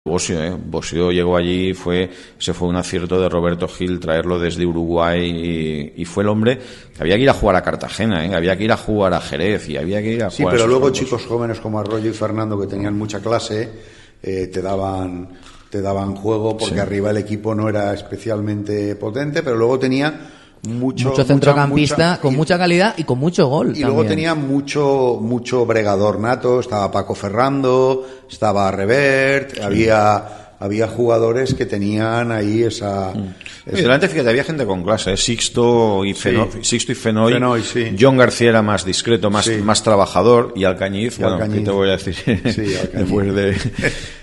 Bosio llegó allí, ese fue un acierto de Roberto Gil traerlo desde Uruguay y fue el hombre que había que ir a jugar a Cartagena, había que ir a jugar a Jerez y había que ir a jugar. Sí, pero luego chicos jóvenes como Arroyo y Fernando que tenían mucha clase te daban juego porque sí. Arriba el equipo no era especialmente potente, pero luego tenía mucho centrocampista con mucha calidad y con mucho gol. Y también. Luego tenía mucho bregador nato, estaba Paco Ferrando, estaba Revert, había jugadores que tenían ahí esa... Y delante, fíjate, había gente con clase, Sixto y Fenoy. Sí. John García era más discreto, más trabajador, y Alcañiz, ¿qué te voy a decir? Sí, después de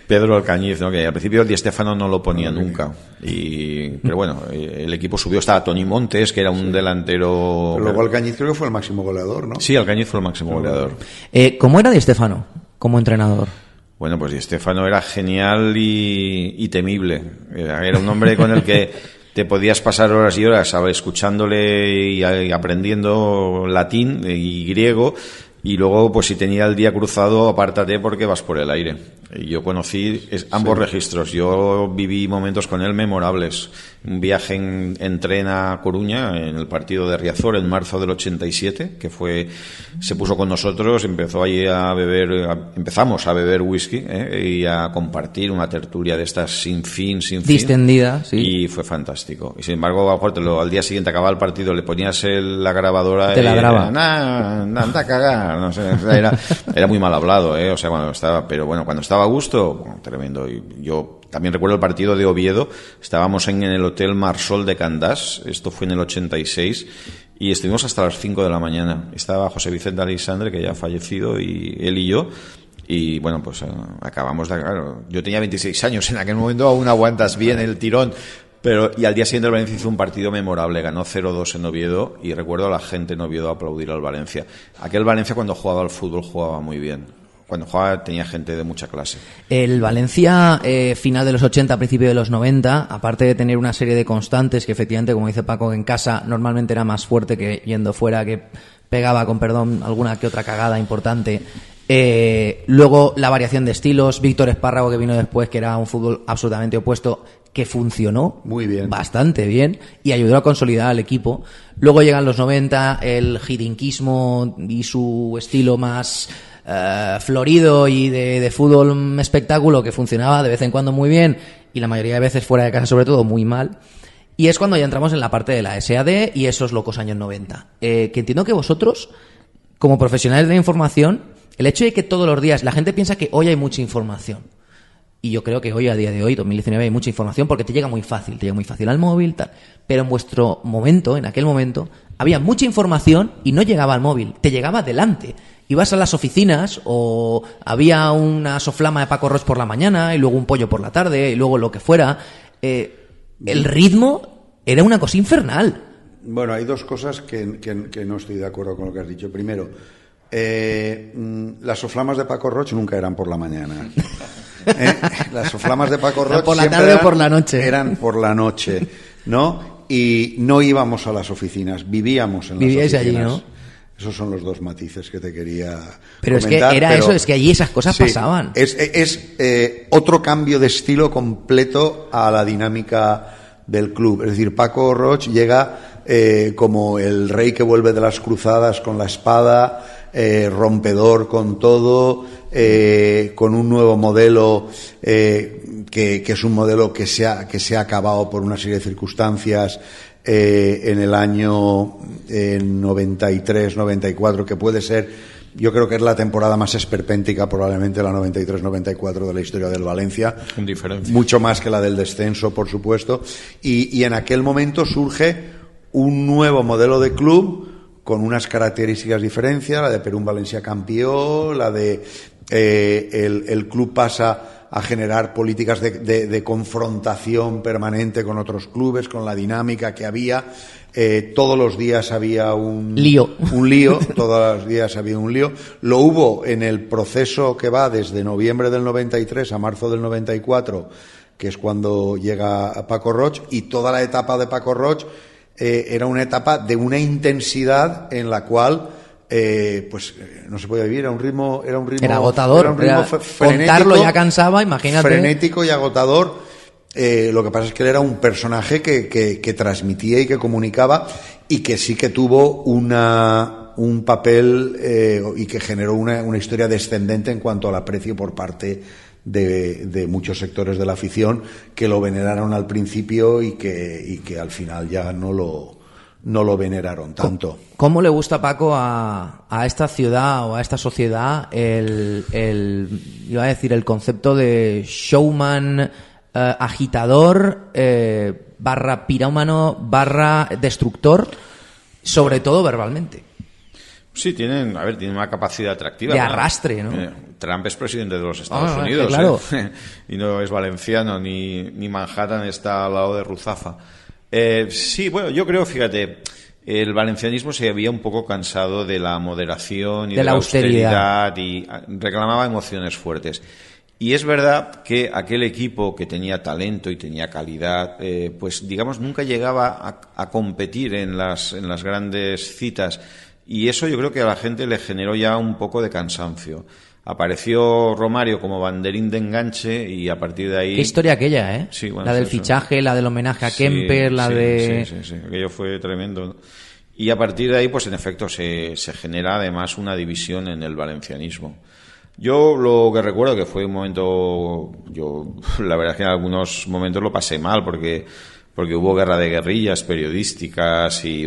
Pedro Alcañiz, ¿no? Que al principio Di Stéfano no lo ponía nunca. Pero bueno, el equipo subió, estaba Tony Montes, que era un delantero... Pero luego Alcañiz creo que fue el máximo goleador, ¿no? Sí, Alcañiz fue el máximo goleador. ¿Cómo era Di Stéfano como entrenador? Bueno, pues Di Stéfano era genial y temible. Era un hombre con el que te podías pasar horas y horas escuchándole y aprendiendo latín y griego, y luego, pues si tenía el día cruzado, apártate porque vas por el aire. Y yo conocí ambos registros. Yo viví momentos con él memorables. Un viaje en tren a Coruña, en el partido de Riazor, en marzo del 87, que se puso con nosotros, empezó allí empezamos a beber whisky y a compartir una tertulia de estas sin fin. Distendida, sí. Y fue fantástico. Y sin embargo, al día siguiente acababa el partido, le ponías la grabadora te la graba. Anda a cagar, no sé, era muy mal hablado, o sea, cuando estaba a gusto, tremendo. Y yo también recuerdo el partido de Oviedo, estábamos en el Hotel Marsol de Candás, esto fue en el 86, y estuvimos hasta las 5 de la mañana. Estaba José Vicente Aleixandre, que ya ha fallecido, y él y yo, y bueno, pues acabamos claro, yo tenía 26 años, en aquel momento aún aguantas bien el tirón. Y al día siguiente el Valencia hizo un partido memorable, ganó 0-2 en Oviedo, y recuerdo a la gente en Oviedo aplaudir al Valencia. Aquel Valencia, cuando jugaba al fútbol, jugaba muy bien. Cuando jugaba tenía gente de mucha clase. El Valencia, final de los 80, principio de los 90, aparte de tener una serie de constantes que efectivamente, como dice Paco, en casa normalmente era más fuerte que yendo fuera, que pegaba, con perdón, alguna que otra cagada importante. Luego la variación de estilos, Víctor Espárrago, que vino después, que era un fútbol absolutamente opuesto, que funcionó muy bien, bastante bien y ayudó a consolidar al equipo. Luego llegan los 90, el hiddinquismo y su estilo más florido y de fútbol espectáculo, que funcionaba de vez en cuando muy bien y la mayoría de veces fuera de casa sobre todo muy mal. Y es cuando ya entramos en la parte de la SAD y esos locos años 90. Que entiendo que vosotros, como profesionales de la información, el hecho de que todos los días la gente piensa que hoy hay mucha información. Y yo creo que hoy, a día de hoy, 2019, hay mucha información porque te llega muy fácil al móvil, tal. Pero en vuestro momento, en aquel momento, había mucha información y no llegaba al móvil, te llegaba delante. Ibas a las oficinas o había una soflama de Paco Roig por la mañana y luego un pollo por la tarde y luego lo que fuera. El ritmo era una cosa infernal. Bueno, hay dos cosas que no estoy de acuerdo con lo que has dicho. Primero, las soflamas de Paco Roig nunca eran por la mañana. Las soflamas de Paco Roig por la tarde o por la noche. Eran por la noche, ¿no? Y no íbamos a las oficinas, vivíamos en las oficinas. Vivíais allí, ¿no? Esos son los dos matices que te quería pero comentar. Es que allí esas cosas pasaban. Es otro cambio de estilo completo a la dinámica del club. Es decir, Paco Roig llega como el rey que vuelve de las cruzadas con la espada, rompedor con todo, con un nuevo modelo que es un modelo que se ha acabado por una serie de circunstancias en el año 93-94, que puede ser, yo creo que es la temporada más esperpéntica probablemente, la 93-94 de la historia del Valencia, con diferencia, mucho más que la del descenso, por supuesto, y en aquel momento surge un nuevo modelo de club con unas características diferentes, la de Perú Valencia campeón, la de el club pasa a generar políticas de confrontación permanente con otros clubes, con la dinámica que había. Todos los días había un lío, todos los días había un lío. Lo hubo en el proceso que va desde noviembre del 93 a marzo del 94, que es cuando llega Paco Roig, y toda la etapa de Paco Roig era una etapa de una intensidad en la cual no se podía vivir, era un ritmo era agotador, contarlo ya cansaba, imagínate. Frenético y agotador. Lo que pasa es que él era un personaje que transmitía y que comunicaba, y que sí que tuvo un papel y que generó una historia descendente en cuanto al aprecio por parte de muchos sectores de la afición, que lo veneraron al principio y que al final ya no lo veneraron tanto. ¿Cómo le gusta, Paco, a esta ciudad o a esta sociedad iba a decir, el concepto de showman, agitador, barra pirómano, barra destructor, sobre todo verbalmente? Sí, tienen una capacidad atractiva. De arrastre, ¿no? Trump es presidente de los Estados Unidos, claro. Y no es valenciano, ni Manhattan está al lado de Ruzafa. Sí, bueno, yo creo, fíjate, el valencianismo se había un poco cansado de la moderación y de la austeridad y reclamaba emociones fuertes. Y es verdad que aquel equipo que tenía talento y tenía calidad, pues digamos nunca llegaba a competir en las grandes citas, y eso yo creo que a la gente le generó ya un poco de cansancio. Apareció Romario como banderín de enganche y a partir de ahí... ¿Qué historia aquella, eh? Sí, bueno, la del fichaje, la del homenaje a Kemper, Sí, aquello fue tremendo. Y a partir de ahí, pues en efecto, se genera además una división en el valencianismo. Yo lo que recuerdo que fue un momento... la verdad es que en algunos momentos lo pasé mal porque hubo guerra de guerrillas periodísticas y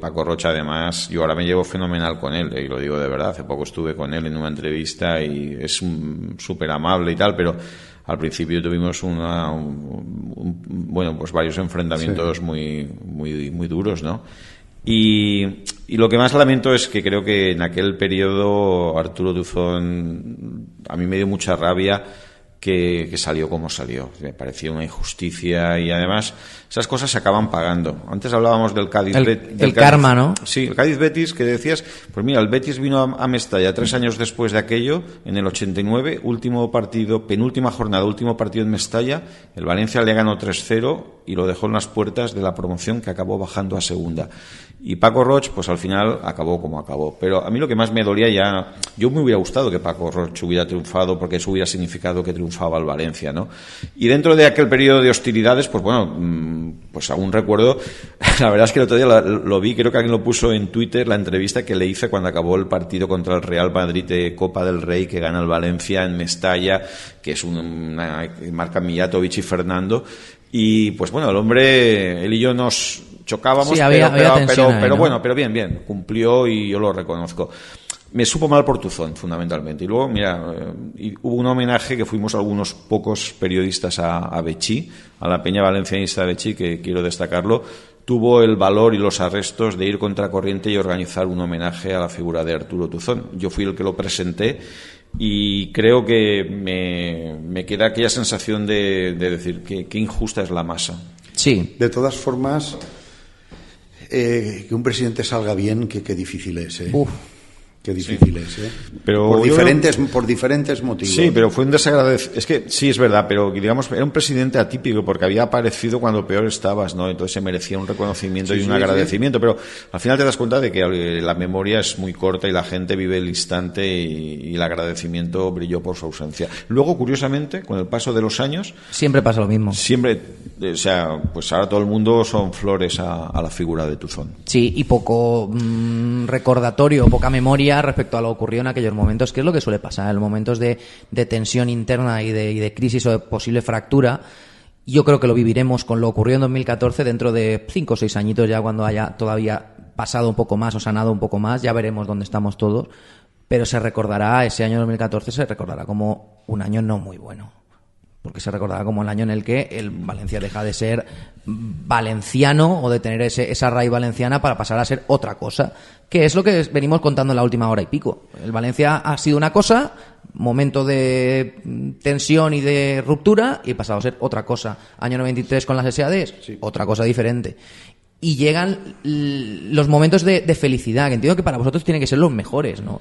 Paco Rocha, además, yo ahora me llevo fenomenal con él, y lo digo de verdad. Hace poco estuve con él en una entrevista y es súper amable y tal, pero al principio tuvimos pues varios enfrentamientos muy duros, ¿no? Y lo que más lamento es que creo que en aquel periodo Arturo Tuzón, a mí me dio mucha rabia que salió como salió. Me parecía una injusticia y además esas cosas se acaban pagando. Antes hablábamos del Cádiz. El karma, ¿no? Sí, el Cádiz-Betis, que decías, pues mira, el Betis vino a Mestalla 3 años después de aquello, en el 89, último partido, penúltima jornada, último partido en Mestalla, el Valencia le ganó 3-0 y lo dejó en las puertas de la promoción, que acabó bajando a segunda. Y Paco Roch, pues al final acabó como acabó. Pero a mí lo que más me dolía yo me hubiera gustado que Paco Roch hubiera triunfado, porque eso hubiera significado que triunfaba el Valencia, ¿no? Y dentro de aquel periodo de hostilidades, pues bueno, pues aún recuerdo, la verdad es que el otro día lo vi, creo que alguien lo puso en Twitter, la entrevista que le hice cuando acabó el partido contra el Real Madrid de Copa del Rey, que gana el Valencia en Mestalla, que es una marca Mijatovic y Fernando. Y pues bueno, el hombre, él y yo nos chocábamos, sí, pero bueno, pero bien, cumplió y yo lo reconozco. Me supo mal por Tuzón, fundamentalmente. Y luego, mira, hubo un homenaje que fuimos algunos pocos periodistas a Betxí, a la Peña Valencianista de Betxí, que quiero destacarlo. Tuvo el valor y los arrestos de ir contracorriente y organizar un homenaje a la figura de Arturo Tuzón. Yo fui el que lo presenté y creo que me queda aquella sensación de decir que injusta es la masa. Sí. De todas formas, que un presidente salga bien, que difícil es, ¿eh? Qué difícil es, ¿eh? Pero por diferentes motivos. Sí, pero fue un desagradecimiento. Es que sí, es verdad, pero digamos, era un presidente atípico porque había aparecido cuando peor estabas, ¿no? Entonces se merecía un reconocimiento y un agradecimiento. Sí. Pero al final te das cuenta de que la memoria es muy corta y la gente vive el instante y el agradecimiento brilló por su ausencia. Luego, curiosamente, con el paso de los años... Siempre pasa lo mismo. Siempre, o sea, pues ahora todo el mundo son flores a la figura de Tuzón. Sí, y poco recordatorio, poca memoria respecto a lo ocurrido en aquellos momentos, que es lo que suele pasar en los momentos de tensión interna y de crisis o de posible fractura. Yo creo que lo viviremos con lo ocurrido en 2014 dentro de 5 o 6 añitos, ya cuando haya todavía pasado un poco más o sanado un poco más, ya veremos dónde estamos todos, pero ese año 2014 se recordará como un año no muy bueno, porque se recordará como el año en el que el Valencia deja de ser valenciano o de tener esa raíz valenciana para pasar a ser otra cosa, que es lo que venimos contando en la última hora y pico. El Valencia ha sido una cosa, momento de tensión y de ruptura, y pasado a ser otra cosa. Año 93 con las SADs, sí. Otra cosa diferente. Y llegan los momentos de felicidad, que entiendo que para vosotros tienen que ser los mejores, ¿no?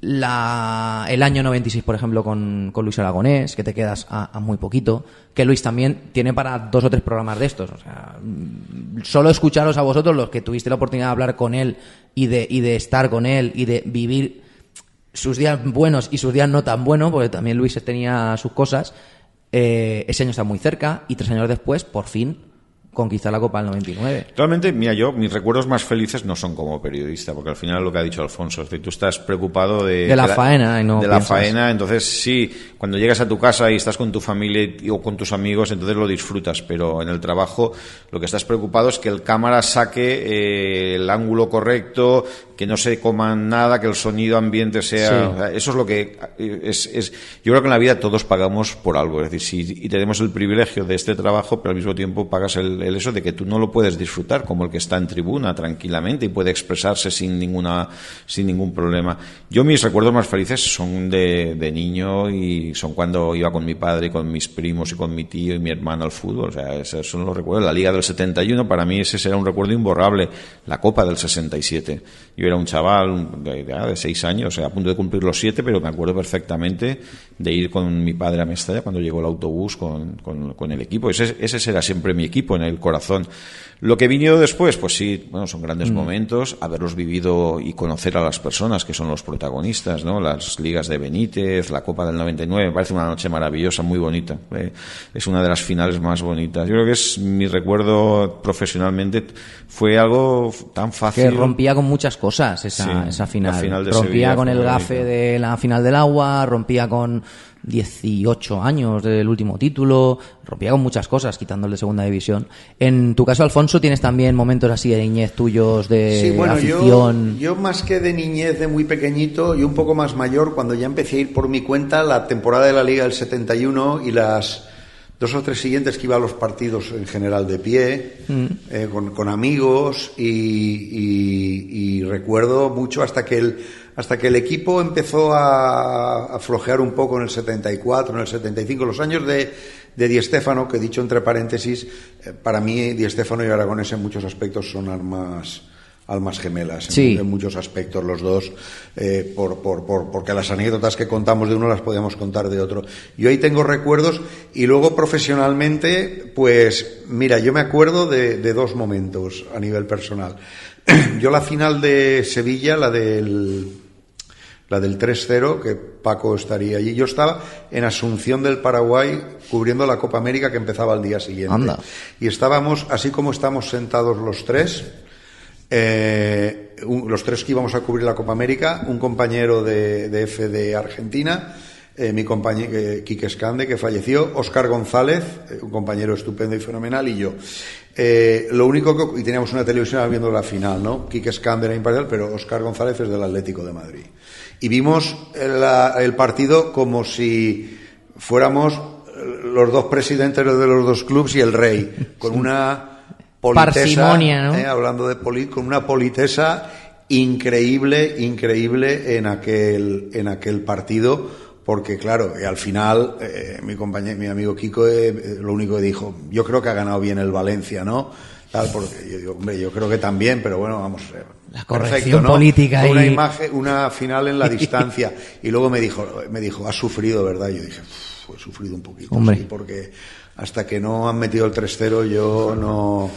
el año 96, por ejemplo, con Luis Aragonés, que te quedas a muy poquito, que Luis también tiene para 2 o 3 programas de estos. O sea, solo escucharos a vosotros, los que tuviste la oportunidad de hablar con él y de estar con él y de vivir sus días buenos y sus días no tan buenos, porque también Luis tenía sus cosas. Ese año está muy cerca y 3 años después, por fin, conquistar la Copa del 99. Realmente, mira, mis recuerdos más felices no son como periodista, porque al final lo que ha dicho Alfonso, es decir, tú estás preocupado de la faena y no de piensas. La faena, entonces sí, cuando llegas a tu casa y estás con tu familia o con tus amigos, entonces lo disfrutas, pero en el trabajo lo que estás preocupado es que el cámara saque el ángulo correcto, que no se coman nada, que el sonido ambiente sea... Sí. O sea, eso es lo que es... Yo creo que en la vida todos pagamos por algo, es decir, y tenemos el privilegio de este trabajo, pero al mismo tiempo pagas el eso de que tú no lo puedes disfrutar como el que está en tribuna tranquilamente y puede expresarse sin ningún problema. Yo mis recuerdos más felices son de niño y son cuando iba con mi padre y con mis primos y con mi tío y mi hermano al fútbol. O sea, esos son los recuerdos. La Liga del 71, para mí ese será un recuerdo imborrable. La Copa del 67. Yo era un chaval de 6 años, o sea, a punto de cumplir los 7, pero me acuerdo perfectamente de ir con mi padre a Mestalla cuando llegó el autobús con el equipo. Ese será siempre mi equipo en el corazón. Lo que vino después, pues sí, bueno, son grandes momentos, haberlos vivido y conocer a las personas que son los protagonistas, ¿no? Las ligas de Benítez, la Copa del 99, me parece una noche maravillosa, muy bonita. Es una de las finales más bonitas. Yo creo que es mi recuerdo profesionalmente, fue algo tan fácil. Que rompía con muchas cosas esa final. La final de rompía Sevilla con fue el muy gafe bonita. de la final del agua, rompía con 18 años del último título, rompía con muchas cosas, quitando el de segunda división. En tu caso, Alfonso, tienes también momentos así de niñez tuyos, de Sí, bueno, afición. yo más que de niñez, de muy pequeñito, y un poco más mayor, cuando ya empecé a ir por mi cuenta, la temporada de la Liga del 71 y las 2 o 3 siguientes que iba a los partidos en general de pie, con amigos, y recuerdo mucho hasta que el equipo empezó a flojear un poco en el 74, en el 75, los años de Di Stéfano, que dicho entre paréntesis, para mí Di Stéfano y Aragonés en muchos aspectos son almas gemelas, Sí. en muchos aspectos los dos, porque las anécdotas que contamos de uno las podíamos contar de otro. Yo ahí tengo recuerdos, y luego profesionalmente, pues mira, yo me acuerdo de 2 momentos a nivel personal. Yo la final de Sevilla, la del 3-0, que Paco estaría allí. Yo estaba en Asunción del Paraguay cubriendo la Copa América, que empezaba al día siguiente. Anda. Y estábamos, así como estamos sentados los tres, los tres que íbamos a cubrir la Copa América, un compañero de F de Argentina, mi compañero Quique Escande, que falleció, Óscar González, un compañero estupendo y fenomenal, y yo. Lo único y teníamos una televisión viendo la final, ¿no? Quique Escande era imparcial, pero Óscar González es del Atlético de Madrid. Y vimos el partido como si fuéramos los 2 presidentes de los 2 clubes y el rey, con una politesa, parsimonia, ¿no? Hablando de con una politesa increíble en aquel partido, porque claro, al final mi amigo Kiko lo único que dijo, yo creo que ha ganado bien el Valencia, ¿no? Tal, porque yo digo, hombre, yo creo que también, pero bueno, vamos, la corrección perfecto, ¿no? política Una y... imagen, una final en la distancia. Y luego me dijo, has sufrido, ¿verdad? Y yo dije, he sufrido un poquito, hombre. Sí, porque hasta que no han metido el 3-0 yo no.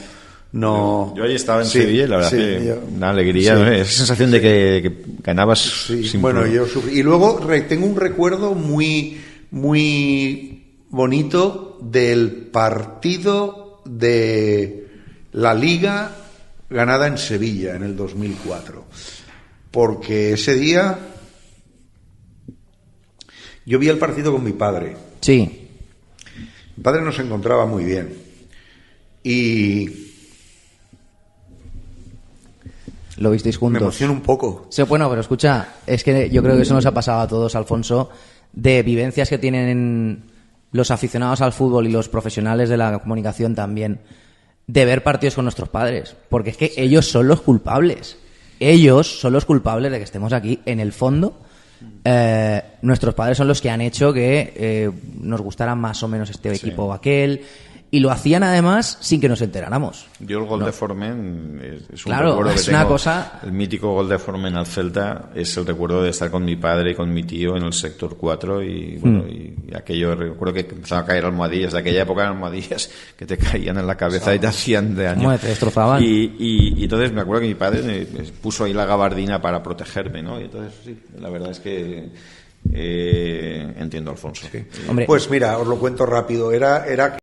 Yo ahí estaba en Sí, Sevilla y la verdad sí, que una alegría, sí. ¿no? Esa sensación de que ganabas Sí, sin bueno, problema. yo sufrí. Y luego tengo un recuerdo muy, muy bonito del partido de la Liga ganada en Sevilla en el 2004. Porque ese día yo vi el partido con mi padre. Sí. Mi padre no se encontraba muy bien. Y Lo visteis me juntos. emociona un poco. Sí, bueno, pero escucha, es que yo creo que eso nos ha pasado a todos, Alfonso, de vivencias que tienen los aficionados al fútbol y los profesionales de la comunicación también, de ver partidos con nuestros padres, porque es que ellos son los culpables. Ellos son los culpables de que estemos aquí. En el fondo, nuestros padres son los que han hecho que nos gustara más o menos este equipo o aquel. Y lo hacían además sin que nos enteráramos. Yo el gol de Formen es un claro, recuerdo que es tengo. una cosa... El mítico gol de Formen al Celta es el recuerdo de estar con mi padre y con mi tío en el sector 4 y bueno, y aquello, recuerdo que empezaban a caer almohadillas, de aquella época almohadillas que te caían en la cabeza y te hacían daño. Bueno, te destrozaban. Y entonces me acuerdo que mi padre me puso ahí la gabardina para protegerme, ¿no? Y entonces sí, la verdad es que entiendo a Alfonso. Sí. Hombre, pues mira, os lo cuento rápido. Era